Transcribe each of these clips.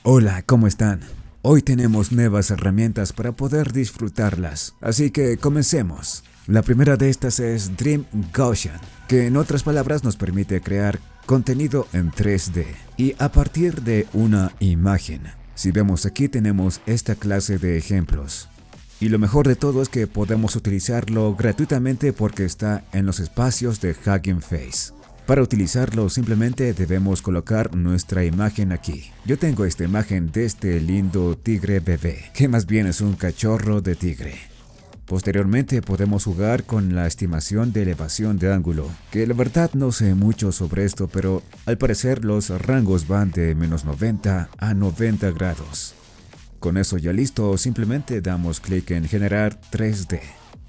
Hola, ¿cómo están? Hoy tenemos nuevas herramientas para poder disfrutarlas, así que comencemos. La primera de estas es Dream Gaussian, que en otras palabras nos permite crear contenido en 3D y a partir de una imagen. Si vemos aquí tenemos esta clase de ejemplos. Y lo mejor de todo es que podemos utilizarlo gratuitamente porque está en los espacios de Hugging Face. Para utilizarlo simplemente debemos colocar nuestra imagen aquí. Yo tengo esta imagen de este lindo tigre bebé, que más bien es un cachorro de tigre. Posteriormente podemos jugar con la estimación de elevación de ángulo, que la verdad no sé mucho sobre esto, pero al parecer los rangos van de -90 a 90 grados. Con eso ya listo, simplemente damos clic en generar 3D.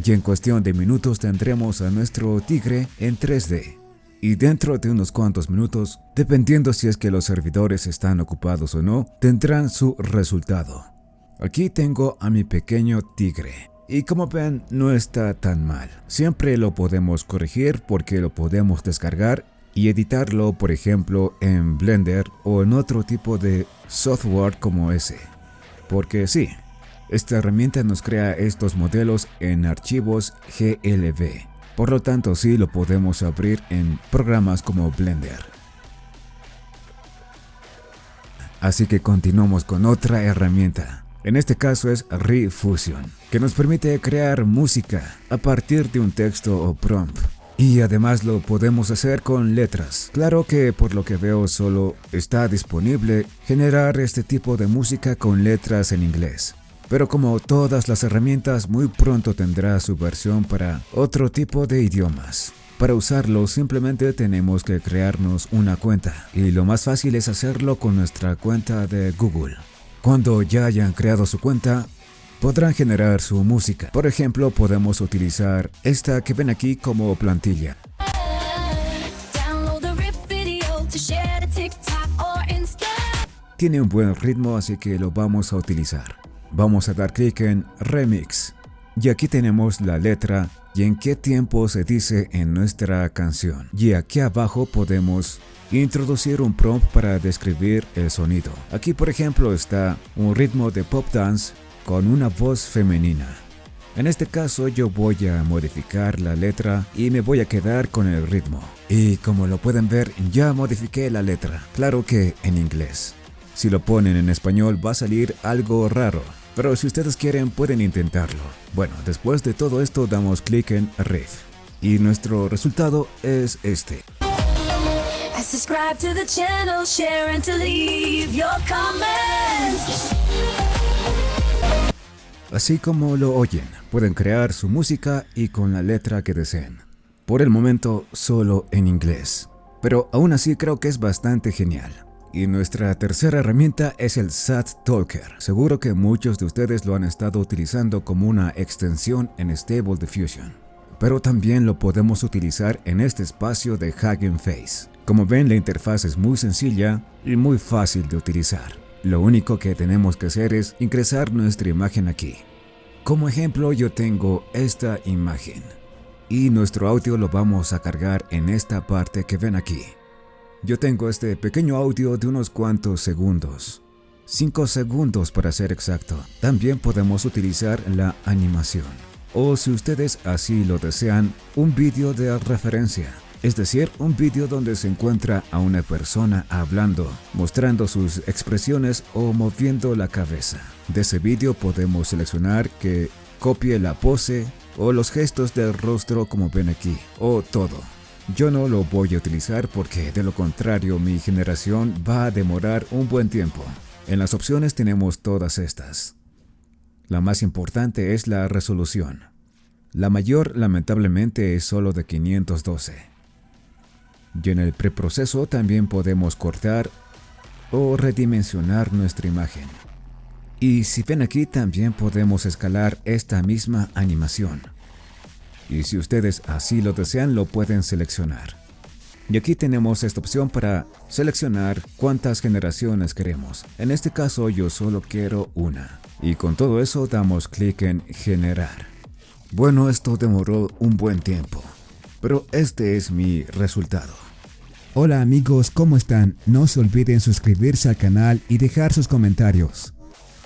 Y en cuestión de minutos tendremos a nuestro tigre en 3D. Y dentro de unos cuantos minutos, dependiendo si es que los servidores están ocupados o no, tendrán su resultado. Aquí tengo a mi pequeño tigre. Y como ven, no está tan mal. Siempre lo podemos corregir porque lo podemos descargar y editarlo, por ejemplo, en Blender o en otro tipo de software como ese. Porque sí, esta herramienta nos crea estos modelos en archivos GLB. Por lo tanto, sí lo podemos abrir en programas como Blender. Así que continuamos con otra herramienta. En este caso es ReFusion, que nos permite crear música a partir de un texto o prompt. Y además lo podemos hacer con letras. Claro que por lo que veo solo está disponible generar este tipo de música con letras en inglés. Pero como todas las herramientas, muy pronto tendrá su versión para otro tipo de idiomas. Para usarlo simplemente tenemos que crearnos una cuenta y lo más fácil es hacerlo con nuestra cuenta de Google. Cuando ya hayan creado su cuenta, podrán generar su música. Por ejemplo, podemos utilizar esta que ven aquí como plantilla. Tiene un buen ritmo, así que lo vamos a utilizar. Vamos a dar clic en Remix y aquí tenemos la letra y en qué tiempo se dice en nuestra canción. Y aquí abajo podemos introducir un prompt para describir el sonido. Aquí por ejemplo está un ritmo de pop dance con una voz femenina. En este caso yo voy a modificar la letra y me voy a quedar con el ritmo. Y como lo pueden ver ya modifiqué la letra, claro que en inglés. Si lo ponen en español va a salir algo raro. Pero si ustedes quieren pueden intentarlo. Bueno, después de todo esto damos clic en Riff y nuestro resultado es este. Subscribe to the channel, share and to leave your comments. Así como lo oyen, pueden crear su música y con la letra que deseen. Por el momento solo en inglés, pero aún así creo que es bastante genial. Y nuestra tercera herramienta es el SAT Talker. Seguro que muchos de ustedes lo han estado utilizando como una extensión en Stable Diffusion. Pero también lo podemos utilizar en este espacio de Hugging Face. Como ven, la interfaz es muy sencilla y muy fácil de utilizar. Lo único que tenemos que hacer es ingresar nuestra imagen aquí. Como ejemplo, yo tengo esta imagen. Y nuestro audio lo vamos a cargar en esta parte que ven aquí. Yo tengo este pequeño audio de unos cuantos segundos, 5 segundos para ser exacto. También podemos utilizar la animación, o si ustedes así lo desean, un vídeo de referencia, es decir, un vídeo donde se encuentra a una persona hablando, mostrando sus expresiones o moviendo la cabeza. De ese vídeo podemos seleccionar que copie la pose o los gestos del rostro como ven aquí, o todo. Yo no lo voy a utilizar porque de lo contrario mi generación va a demorar un buen tiempo. En las opciones tenemos todas estas. La más importante es la resolución. La mayor lamentablemente es solo de 512. Y en el preproceso también podemos cortar o redimensionar nuestra imagen. Y si ven aquí también podemos escalar esta misma animación. Y si ustedes así lo desean, lo pueden seleccionar. Y aquí tenemos esta opción para seleccionar cuántas generaciones queremos. En este caso yo solo quiero una. Y con todo eso damos clic en generar. Bueno, esto demoró un buen tiempo, pero este es mi resultado. Hola amigos, ¿cómo están? No se olviden suscribirse al canal y dejar sus comentarios.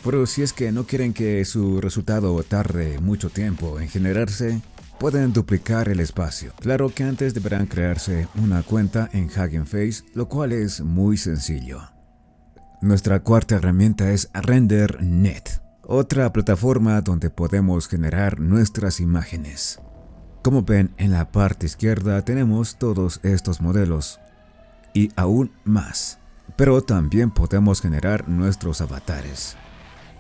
Pero si es que no quieren que su resultado tarde mucho tiempo en generarse, pueden duplicar el espacio. Claro que antes deberán crearse una cuenta en Hugging Face, lo cual es muy sencillo. Nuestra cuarta herramienta es RenderNet, otra plataforma donde podemos generar nuestras imágenes. Como ven, en la parte izquierda tenemos todos estos modelos y aún más, pero también podemos generar nuestros avatares.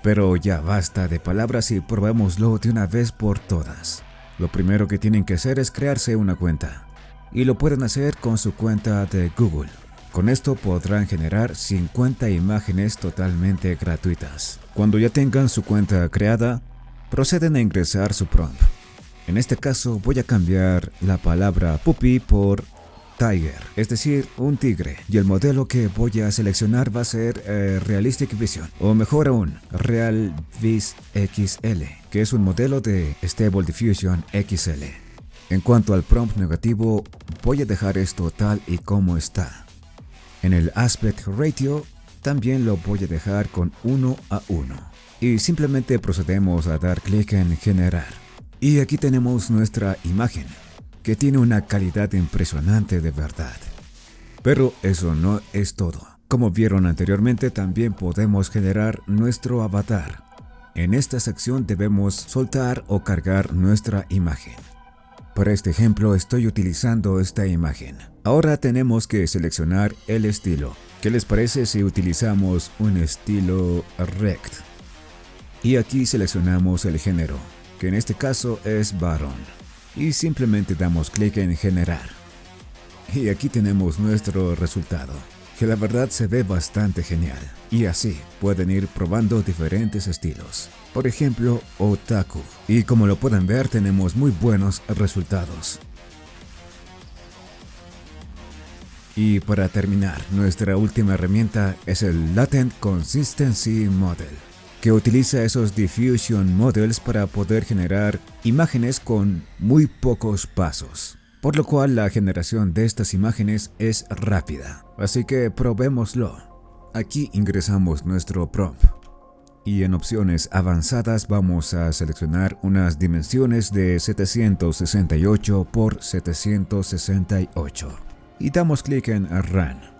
Pero ya basta de palabras y probémoslo de una vez por todas. Lo primero que tienen que hacer es crearse una cuenta, y lo pueden hacer con su cuenta de Google. Con esto podrán generar 50 imágenes totalmente gratuitas. Cuando ya tengan su cuenta creada, proceden a ingresar su prompt. En este caso voy a cambiar la palabra puppy por tiger, es decir, un tigre, y el modelo que voy a seleccionar va a ser Realistic Vision, o mejor aún, RealVis XL, que es un modelo de Stable Diffusion XL. En cuanto al prompt negativo, voy a dejar esto tal y como está. En el Aspect Ratio también lo voy a dejar con 1:1, y simplemente procedemos a dar clic en generar. Y aquí tenemos nuestra imagen, que tiene una calidad impresionante de verdad. Pero eso no es todo. Como vieron anteriormente, también podemos generar nuestro avatar. En esta sección debemos soltar o cargar nuestra imagen. Para este ejemplo estoy utilizando esta imagen. Ahora tenemos que seleccionar el estilo. ¿Qué les parece si utilizamos un estilo Rect? Y aquí seleccionamos el género, que en este caso es varón. Y simplemente damos clic en generar. Y aquí tenemos nuestro resultado, que la verdad se ve bastante genial. Y así pueden ir probando diferentes estilos. Por ejemplo, otaku. Y como lo pueden ver, tenemos muy buenos resultados. Y para terminar, nuestra última herramienta es el Latent Consistency Model, que utiliza esos Diffusion Models para poder generar imágenes con muy pocos pasos, por lo cual la generación de estas imágenes es rápida. Así que probémoslo. Aquí ingresamos nuestro prompt y en opciones avanzadas vamos a seleccionar unas dimensiones de 768 por 768 y damos clic en Run.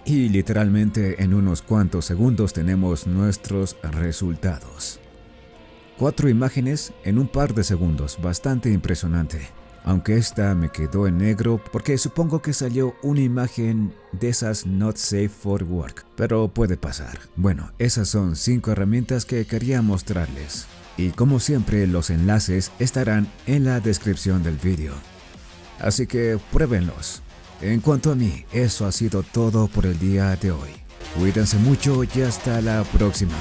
Y literalmente en unos cuantos segundos tenemos nuestros resultados. 4 imágenes en un par de segundos, bastante impresionante. Aunque esta me quedó en negro porque supongo que salió una imagen de esas not safe for work, pero puede pasar. Bueno, esas son 5 herramientas que quería mostrarles. Y como siempre los enlaces estarán en la descripción del vídeo. Así que pruébenlos. En cuanto a mí, eso ha sido todo por el día de hoy. Cuídense mucho y hasta la próxima.